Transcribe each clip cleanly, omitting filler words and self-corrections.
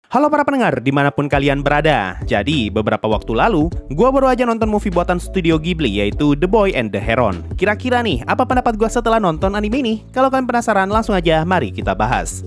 Halo para pendengar, dimanapun kalian berada. Jadi, beberapa waktu lalu, gua baru aja nonton movie buatan Studio Ghibli, yaitu The Boy and the Heron. Kira-kira nih, apa pendapat gua setelah nonton anime ini? Kalau kalian penasaran, langsung aja mari kita bahas.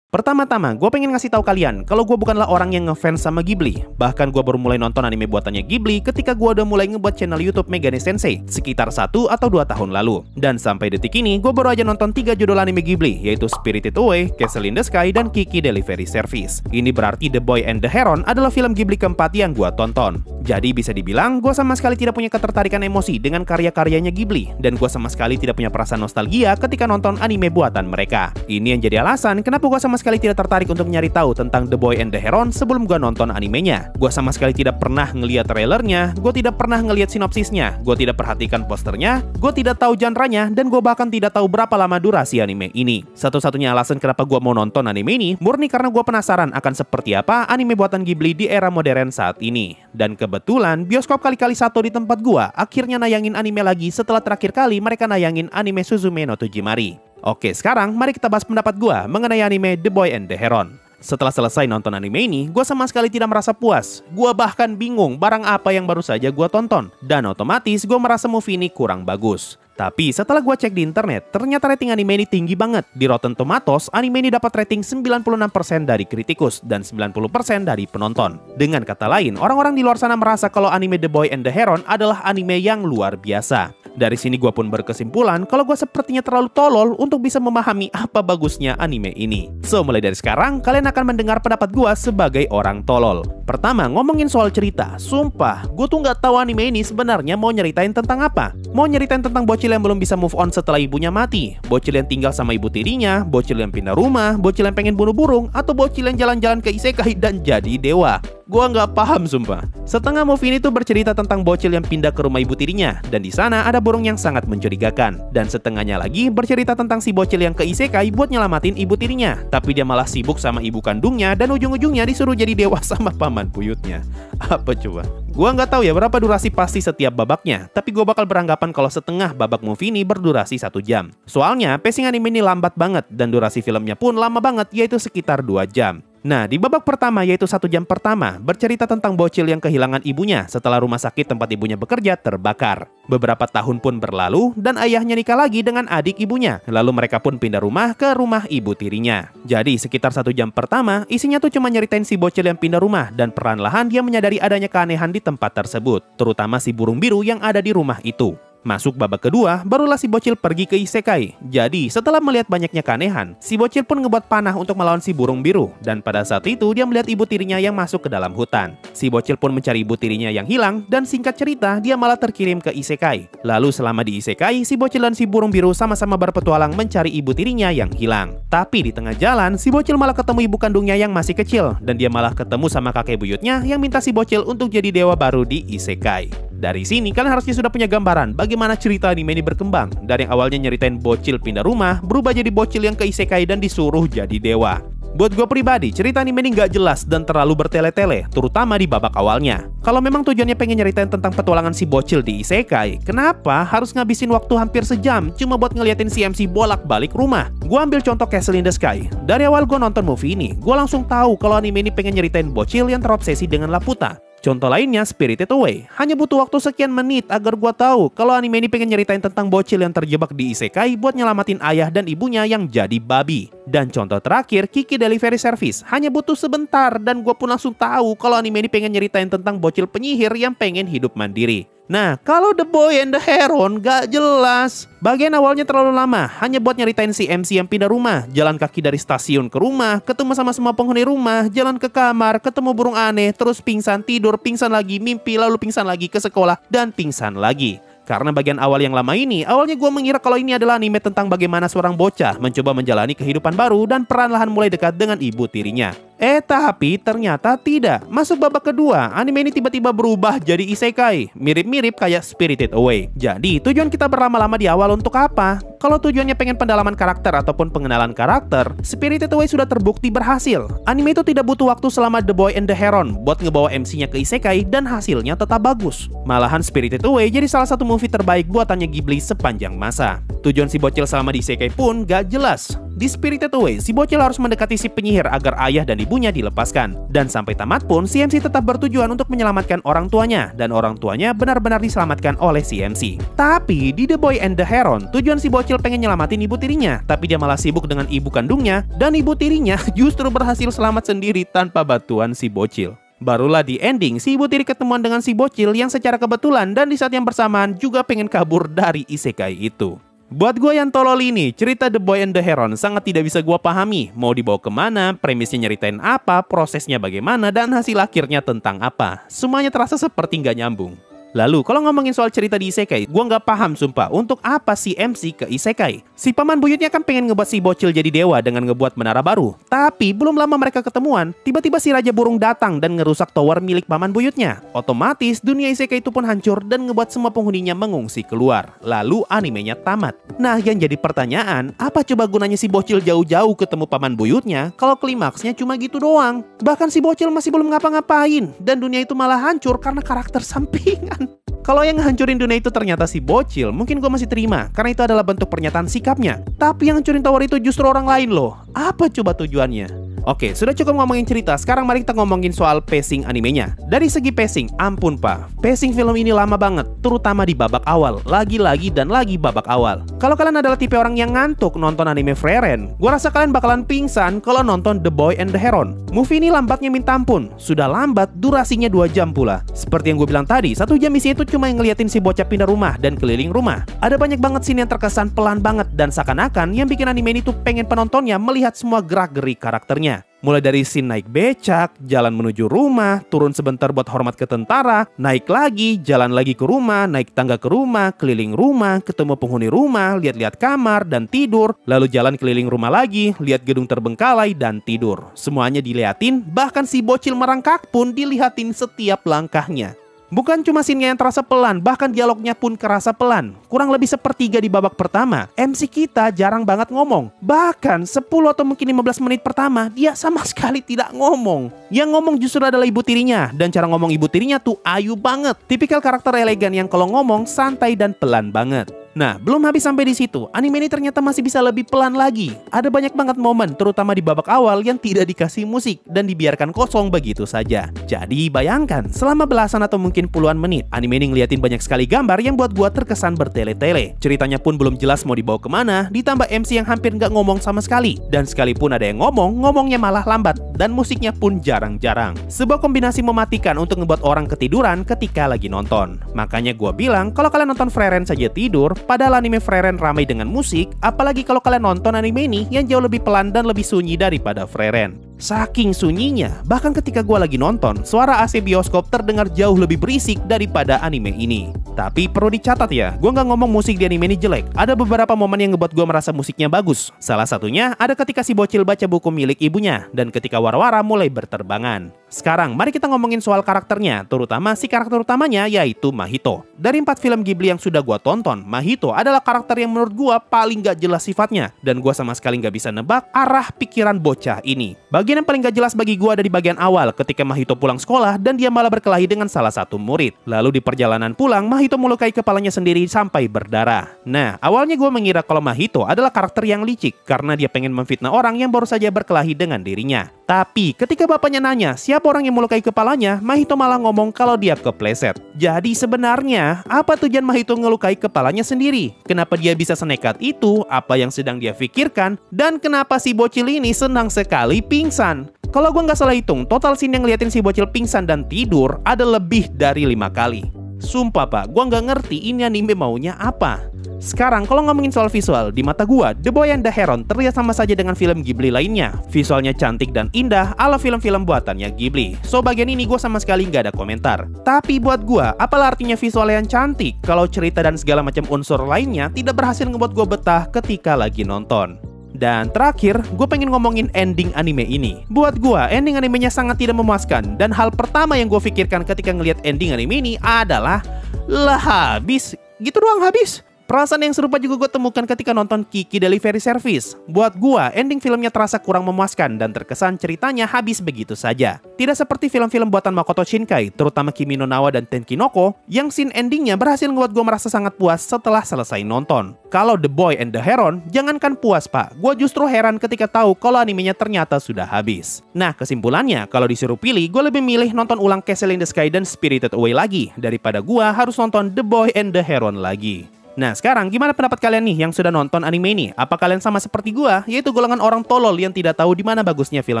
Pertama-tama, gue pengen ngasih tahu kalian kalau gue bukanlah orang yang ngefans sama Ghibli. Bahkan gue baru mulai nonton anime buatannya Ghibli ketika gue udah mulai ngebuat channel YouTube Megane Sensei sekitar 1 atau 2 tahun lalu. Dan sampai detik ini, gue baru aja nonton 3 judul anime Ghibli, yaitu Spirited Away, Castle in the Sky, dan Kiki Delivery Service. Ini berarti The Boy and the Heron adalah film Ghibli keempat yang gue tonton. Jadi bisa dibilang, gue sama sekali tidak punya ketertarikan emosi dengan karya-karyanya Ghibli. Dan gue sama sekali tidak punya perasaan nostalgia ketika nonton anime buatan mereka. Ini yang jadi alasan kenapa gue sama sekali tidak tertarik untuk nyari tahu tentang The Boy and the Heron sebelum gue nonton animenya. Gue sama sekali tidak pernah ngeliat trailernya, gue tidak pernah ngeliat sinopsisnya, gue tidak perhatikan posternya, gue tidak tahu genre-nya, dan gue bahkan tidak tahu berapa lama durasi anime ini. Satu-satunya alasan kenapa gue mau nonton anime ini murni karena gue penasaran akan seperti apa anime buatan Ghibli di era modern saat ini. Dan kebetulan bioskop kali-kali satu di tempat gue akhirnya nayangin anime lagi setelah terakhir kali mereka nayangin anime Suzume no Tojimari. Oke, sekarang mari kita bahas pendapat gue mengenai anime The Boy and the Heron. Setelah selesai nonton anime ini, gue sama sekali tidak merasa puas. Gue bahkan bingung barang apa yang baru saja gue tonton. Dan otomatis gue merasa movie ini kurang bagus. Tapi setelah gue cek di internet, ternyata rating anime ini tinggi banget. Di Rotten Tomatoes, anime ini dapat rating 96% dari kritikus dan 90% dari penonton. Dengan kata lain, orang-orang di luar sana merasa kalau anime The Boy and the Heron adalah anime yang luar biasa. Dari sini gue pun berkesimpulan kalau gue sepertinya terlalu tolol untuk bisa memahami apa bagusnya anime ini. So, mulai dari sekarang, kalian akan mendengar pendapat gue sebagai orang tolol. Pertama, ngomongin soal cerita. Sumpah, gue tuh nggak tahu anime ini sebenarnya mau nyeritain tentang apa. Mau nyeritain tentang bocil yang belum bisa move on setelah ibunya mati, bocil yang tinggal sama ibu tirinya, bocil yang pindah rumah, bocil yang pengen bunuh burung, atau bocil yang jalan-jalan ke isekai dan jadi dewa. Gua nggak paham sumpah. Setengah movie ini tuh bercerita tentang bocil yang pindah ke rumah ibu tirinya, dan di sana ada burung yang sangat mencurigakan. Dan setengahnya lagi bercerita tentang si bocil yang ke isekai buat nyelamatin ibu tirinya, tapi dia malah sibuk sama ibu kandungnya dan ujung-ujungnya disuruh jadi dewa sama paman buyutnya. Apa coba? Gua nggak tahu ya berapa durasi pasti setiap babaknya, tapi gua bakal beranggapan kalau setengah babak movie ini berdurasi 1 jam. Soalnya pacing anime ini lambat banget dan durasi filmnya pun lama banget, yaitu sekitar 2 jam. Nah, di babak pertama yaitu 1 jam pertama, bercerita tentang bocil yang kehilangan ibunya setelah rumah sakit tempat ibunya bekerja terbakar. Beberapa tahun pun berlalu dan ayahnya nikah lagi dengan adik ibunya. Lalu mereka pun pindah rumah ke rumah ibu tirinya. Jadi sekitar 1 jam pertama, isinya tuh cuma nyeritain si bocil yang pindah rumah dan perlahan-lahan dia menyadari adanya keanehan di tempat tersebut, terutama si burung biru yang ada di rumah itu. Masuk babak kedua, barulah si bocil pergi ke isekai. Jadi, setelah melihat banyaknya keanehan, si bocil pun ngebuat panah untuk melawan si burung biru. Dan pada saat itu, dia melihat ibu tirinya yang masuk ke dalam hutan. Si bocil pun mencari ibu tirinya yang hilang, dan singkat cerita, dia malah terkirim ke isekai. Lalu selama di isekai, si bocil dan si burung biru sama-sama berpetualang mencari ibu tirinya yang hilang. Tapi di tengah jalan, si bocil malah ketemu ibu kandungnya yang masih kecil. Dan dia malah ketemu sama kakek buyutnya yang minta si bocil untuk jadi dewa baru di isekai. Dari sini kalian harusnya sudah punya gambaran bagaimana cerita anime ini berkembang. Dari yang awalnya nyeritain bocil pindah rumah, berubah jadi bocil yang ke isekai dan disuruh jadi dewa. Buat gue pribadi, cerita anime ini nggak jelas dan terlalu bertele-tele, terutama di babak awalnya. Kalau memang tujuannya pengen nyeritain tentang petualangan si bocil di isekai, kenapa harus ngabisin waktu hampir sejam cuma buat ngeliatin si MC bolak-balik rumah? Gue ambil contoh Castle in the Sky. Dari awal gue nonton movie ini, gue langsung tahu kalau anime ini pengen nyeritain bocil yang terobsesi dengan Laputa. Contoh lainnya Spirited Away. Hanya butuh waktu sekian menit agar gua tahu kalau anime ini pengen nyeritain tentang bocil yang terjebak di isekai buat nyelamatin ayah dan ibunya yang jadi babi. Dan contoh terakhir Kiki Delivery Service. Hanya butuh sebentar dan gua pun langsung tahu kalau anime ini pengen nyeritain tentang bocil penyihir yang pengen hidup mandiri. Nah, kalau The Boy and the Heron gak jelas. Bagian awalnya terlalu lama, hanya buat nyeritain si MC yang pindah rumah, jalan kaki dari stasiun ke rumah, ketemu sama semua penghuni rumah, jalan ke kamar, ketemu burung aneh, terus pingsan, tidur, pingsan lagi, mimpi, lalu pingsan lagi ke sekolah, dan pingsan lagi. Karena bagian awal yang lama ini, awalnya gue mengira kalau ini adalah anime tentang bagaimana seorang bocah mencoba menjalani kehidupan baru dan perlahan-lahan mulai dekat dengan ibu tirinya. Tapi ternyata tidak. Masuk babak kedua, anime ini tiba-tiba berubah jadi isekai, mirip-mirip kayak Spirited Away. Jadi tujuan kita berlama-lama di awal untuk apa? kalau tujuannya pengen pendalaman karakter ataupun pengenalan karakter, Spirited Away sudah terbukti berhasil. Anime itu tidak butuh waktu selama The Boy and the Heron buat ngebawa MC-nya ke isekai dan hasilnya tetap bagus. Malahan Spirited Away jadi salah satu movie terbaik buatannya Ghibli sepanjang masa. Tujuan si bocil selama di isekai pun gak jelas. Di Spirited Away, si bocil harus mendekati si penyihir agar ayah dan ibunya dilepaskan. Dan sampai tamat pun, si MC tetap bertujuan untuk menyelamatkan orang tuanya, dan orang tuanya benar-benar diselamatkan oleh si MC. Tapi, di The Boy and the Heron, tujuan si bocil pengen nyelamatin ibu tirinya, tapi dia malah sibuk dengan ibu kandungnya, dan ibu tirinya justru berhasil selamat sendiri tanpa bantuan si bocil. Barulah di ending, si ibu tiri ketemuan dengan si bocil yang secara kebetulan dan di saat yang bersamaan juga pengen kabur dari isekai itu. Buat gue yang tolol ini, cerita The Boy and the Heron sangat tidak bisa gue pahami. Mau dibawa kemana, premisnya nyeritain apa, prosesnya bagaimana, dan hasil akhirnya tentang apa. Semuanya terasa seperti nggak nyambung. Lalu, kalau ngomongin soal cerita di isekai, gue nggak paham sumpah, untuk apa si MC ke isekai? Si paman buyutnya kan pengen ngebuat si bocil jadi dewa dengan ngebuat menara baru. Tapi, belum lama mereka ketemuan, tiba-tiba si Raja Burung datang dan ngerusak tower milik paman buyutnya. Otomatis, dunia isekai itu pun hancur dan ngebuat semua penghuninya mengungsi keluar. Lalu, animenya tamat. Nah, yang jadi pertanyaan, apa coba gunanya si bocil jauh-jauh ketemu paman buyutnya kalau klimaksnya cuma gitu doang? Bahkan si bocil masih belum ngapa-ngapain, dan dunia itu malah hancur karena karakter sampingan. Kalau yang ngehancurin dunia itu ternyata si bocil, mungkin gue masih terima, karena itu adalah bentuk pernyataan sikapnya. Tapi yang hancurin tower itu justru orang lain loh. Apa coba tujuannya? Oke, sudah cukup ngomongin cerita, sekarang mari kita ngomongin soal pacing animenya. Dari segi pacing, ampun pak, pacing film ini lama banget, terutama di babak awal, lagi-lagi dan lagi babak awal. Kalau kalian adalah tipe orang yang ngantuk nonton anime Frieren, gue rasa kalian bakalan pingsan kalau nonton The Boy and the Heron. Movie ini lambatnya minta ampun, sudah lambat, durasinya 2 jam pula. Seperti yang gue bilang tadi, 1 jam isinya itu cuma ngeliatin si bocah pindah rumah dan keliling rumah. Ada banyak banget scene yang terkesan pelan banget dan seakan-akan yang bikin anime ini tuh pengen penontonnya melihat semua gerak-gerik karakternya. Mulai dari scene naik becak, jalan menuju rumah, turun sebentar buat hormat ke tentara, naik lagi, jalan lagi ke rumah, naik tangga ke rumah, keliling rumah, ketemu penghuni rumah, lihat-lihat kamar, dan tidur, lalu jalan keliling rumah lagi, lihat gedung terbengkalai, dan tidur. Semuanya diliatin, bahkan si bocil merangkak pun dilihatin setiap langkahnya. Bukan cuma scene-nya yang terasa pelan, bahkan dialognya pun kerasa pelan. Kurang lebih sepertiga di babak pertama, MC kita jarang banget ngomong. Bahkan 10 atau mungkin 15 menit pertama, dia sama sekali tidak ngomong. Yang ngomong justru adalah ibu tirinya, dan cara ngomong ibu tirinya tuh ayu banget. Tipikal karakter elegan yang kalau ngomong santai dan pelan banget. Nah, belum habis sampai di situ, anime ini ternyata masih bisa lebih pelan lagi. Ada banyak banget momen, terutama di babak awal yang tidak dikasih musik dan dibiarkan kosong begitu saja. Jadi bayangkan, selama belasan atau mungkin puluhan menit, anime ini ngeliatin banyak sekali gambar yang buat gua terkesan bertele-tele. Ceritanya pun belum jelas mau dibawa kemana, ditambah MC yang hampir nggak ngomong sama sekali. Dan sekalipun ada yang ngomong, ngomongnya malah lambat, dan musiknya pun jarang-jarang. Sebuah kombinasi mematikan untuk ngebuat orang ketiduran ketika lagi nonton. Makanya gua bilang, kalau kalian nonton Frieren saja tidur, padahal anime Frieren ramai dengan musik, apalagi kalau kalian nonton anime ini yang jauh lebih pelan dan lebih sunyi daripada Frieren. Saking sunyinya, bahkan ketika gue lagi nonton, suara AC bioskop terdengar jauh lebih berisik daripada anime ini. Tapi perlu dicatat ya, gue nggak ngomong musik di anime ini jelek. Ada beberapa momen yang ngebuat gue merasa musiknya bagus. Salah satunya ada ketika si bocil baca buku milik ibunya, dan ketika wara-wara mulai berterbangan. Sekarang, mari kita ngomongin soal karakternya, terutama si karakter utamanya yaitu Mahito. Dari 4 film Ghibli yang sudah gue tonton, Mahito adalah karakter yang menurut gue paling gak jelas sifatnya, dan gue sama sekali gak bisa nebak arah pikiran bocah ini. Bagian yang paling gak jelas bagi gue ada di bagian awal ketika Mahito pulang sekolah dan dia malah berkelahi dengan salah satu murid. Lalu di perjalanan pulang, Mahito melukai kepalanya sendiri sampai berdarah. Nah, awalnya gue mengira kalau Mahito adalah karakter yang licik karena dia pengen memfitnah orang yang baru saja berkelahi dengan dirinya. Tapi ketika bapaknya nanya siapa orang yang melukai kepalanya, Mahito malah ngomong kalau dia kepleset. Jadi sebenarnya apa tujuan Mahito ngelukai kepalanya sendiri? Kenapa dia bisa senekat itu? Apa yang sedang dia pikirkan? Dan kenapa si bocil ini senang sekali pingsan? Kalau gue nggak salah hitung, total scene yang ngeliatin si bocil pingsan dan tidur ada lebih dari 5 kali. Sumpah pak, gue nggak ngerti ini anime maunya apa. Sekarang kalau ngomongin soal visual, di mata gua, The Boy and the Heron terlihat sama saja dengan film Ghibli lainnya. Visualnya cantik dan indah ala film-film buatannya Ghibli. So bagian ini gua sama sekali nggak ada komentar. Tapi buat gua, apalah artinya visual yang cantik kalau cerita dan segala macam unsur lainnya tidak berhasil ngebuat gua betah ketika lagi nonton. Dan terakhir, gue pengen ngomongin ending anime ini. Buat gue, ending animenya sangat tidak memuaskan. Dan hal pertama yang gue pikirkan ketika ngelihat ending anime ini adalah, lah habis? Gitu doang habis? Perasaan yang serupa juga gue temukan ketika nonton Kiki Delivery Service. Buat gue, ending filmnya terasa kurang memuaskan dan terkesan ceritanya habis begitu saja. Tidak seperti film-film buatan Makoto Shinkai, terutama Kimi no Na wa dan Tenkinoko, yang scene endingnya berhasil membuat gue merasa sangat puas setelah selesai nonton. Kalau The Boy and the Heron, jangankan puas pak, gue justru heran ketika tahu kalau animenya ternyata sudah habis. Nah kesimpulannya, kalau disuruh pilih, gue lebih milih nonton ulang Castle in the Sky dan Spirited Away lagi, daripada gue harus nonton The Boy and the Heron lagi. Nah sekarang gimana pendapat kalian nih yang sudah nonton anime ini? Apa kalian sama seperti gua, yaitu golongan orang tolol yang tidak tahu di mana bagusnya film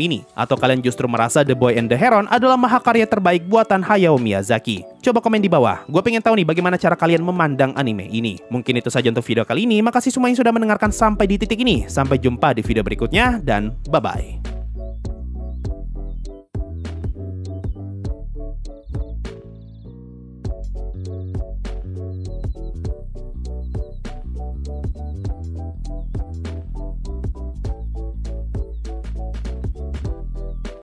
ini? Atau kalian justru merasa The Boy and the Heron adalah mahakarya terbaik buatan Hayao Miyazaki? Coba komen di bawah, gue pengen tahu nih bagaimana cara kalian memandang anime ini. Mungkin itu saja untuk video kali ini, makasih semua yang sudah mendengarkan sampai di titik ini. Sampai jumpa di video berikutnya, dan bye-bye.